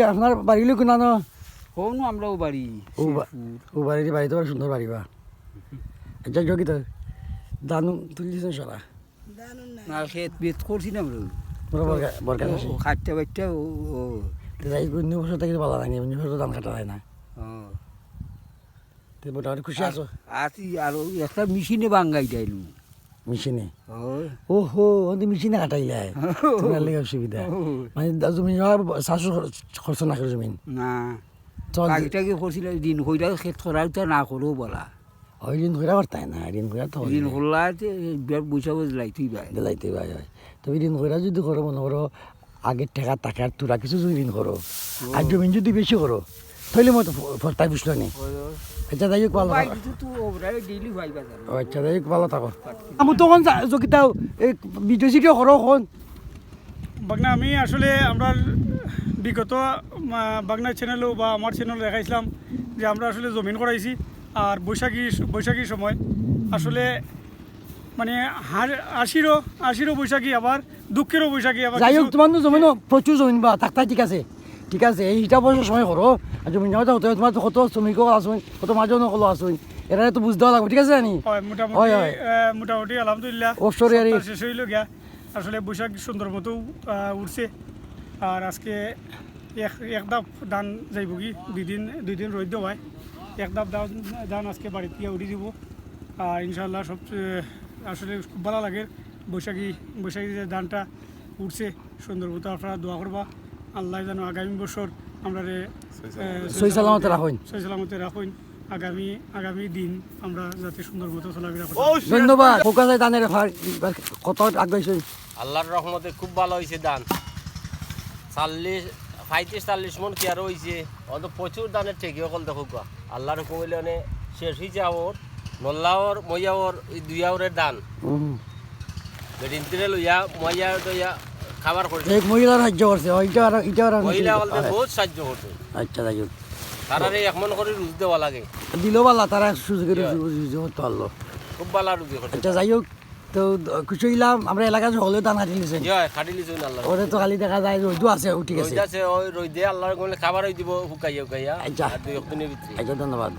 আপনার বাড়িগুলো কোনানো হনো আমরাও বাড়ি ও বাড়ির বাড়িতে বড় সুন্দর বাড়ি বা আচ্ছা যোগী তো দানু তুলিছেন সারা না খেত বেত করছি না আমরা বরকার আছে খাটতে বাটতে ও যাই অন্য বছর থেকে ভালো লাগে অন্য বছর ধান কাটা যায় না তো মোটামুটি খুশি আছো আছি আর একটা মেশিনে বাঙ্গাই যাইলু মেশিনে ওহো ওদের মেশিনে কাটাইলাই তোমার লেগে অসুবিধা মানে জমি শাশু খরচ না করে জমিন না চল আগেটাকে করছিল দিন হইরা খেত করাও তো না করো বলা ওই দিন ঘুরা পারতাই না দিন ঘুরা তো দিন হল্লা বৈশা বসলাই তুই ভাই দিলাইতে ভাই হয় তবে দিন ঘুরা যদি করো মনে করো আগের টাকা টাকার তোরা কিছু যদি ঋণ করো আর জমিন যদি বেশি করো তাহলে মতো তাই বুঝলো নি আচ্ছা যাই হোক ভালো আচ্ছা যাই হোক ভালো থাকো আমি তখন যোগিতাও এই ভিডিও সিডিও করো এখন বাগনা আমি আসলে আমরা বিগত বাগনার চ্যানেলেও বা আমার চ্যানেলে দেখাইছিলাম যে আমরা আসলে জমিন করাইছি আর বৈশাখীর সময় আসলে মানে আশিরও বৈশাখী আবার দুঃখেরও বৈশাখী আবার যাই হোক তোমার জমিন প্রচুর জমিন বা থাকতাই ঠিক আছে এইটা বছর সময় করো আর জমিন জমা হতে তোমার তো কত শ্রমিকও আসুন কত মাঝেও নকলো আসুন এরা তো বুঝতে লাগবে ঠিক আছে জানি মোটামুটি আলহামদুলিল্লাহ অবসরে আর শেষ হইল গিয়া আসলে বৈশাখ সুন্দর মতো উঠছে আর আজকে এক ধাপ ধান যাইব কি দুই দিন রোদ হয় এক ধাপ ধান আজকে বাড়িতে গিয়ে উঠে দিব আর ইনশাল্লাহ সব আসলে খুব ভালো লাগে বৈশাখী যে ধানটা উঠছে সুন্দর মতো আপনারা দোয়া করবা আল্লাহ যেন আগামী বছর আমরা সহি সালামতে রাখুন আগামী দিন আমরা যাতে সুন্দর মতো চলাফেরা করি ধন্যবাদ ফোকাস ধানের কত আগাইছে আল্লাহর রহমতে খুব ভালো হয়েছে ধান 35-40 মন কেয়ারও হয়েছে অত প্রচুর ধানের ঠেকি অকল দেখো আল্লাহর হুকুম হইলে অনেক শেষ হয়েছে আওর নল্লাওর মইয়াওর এই দুই আওরের ধান বেডিনতিরে লইয়া মইয়া লইয়া খাবার করছে এক মহিলার সাহায্য করছে মহিলা বলতে বহুত সাহায্য করছে আচ্ছা যাই হোক তারা এক মন করে রুজ দেওয়া লাগে দিলেও পারলা তারা সুযোগের করতে পারলো খুব ভালো রুজি করছে আচ্ছা যাই হোক তো খুশি হইলাম আমরা এলাকায় সকলেও ধান কাটি নিয়েছেন খাটি লিছুন আল্লাহ ওরে তো খালি দেখা যায় রোদও আছে ঠিক আছে ওই রোদ দিয়ে আল্লাহর খাবার হয়ে দিব শুকাইয়া আচ্ছা আর দুই অক্টিনের ভিতরে আচ্ছা ধন্যবাদ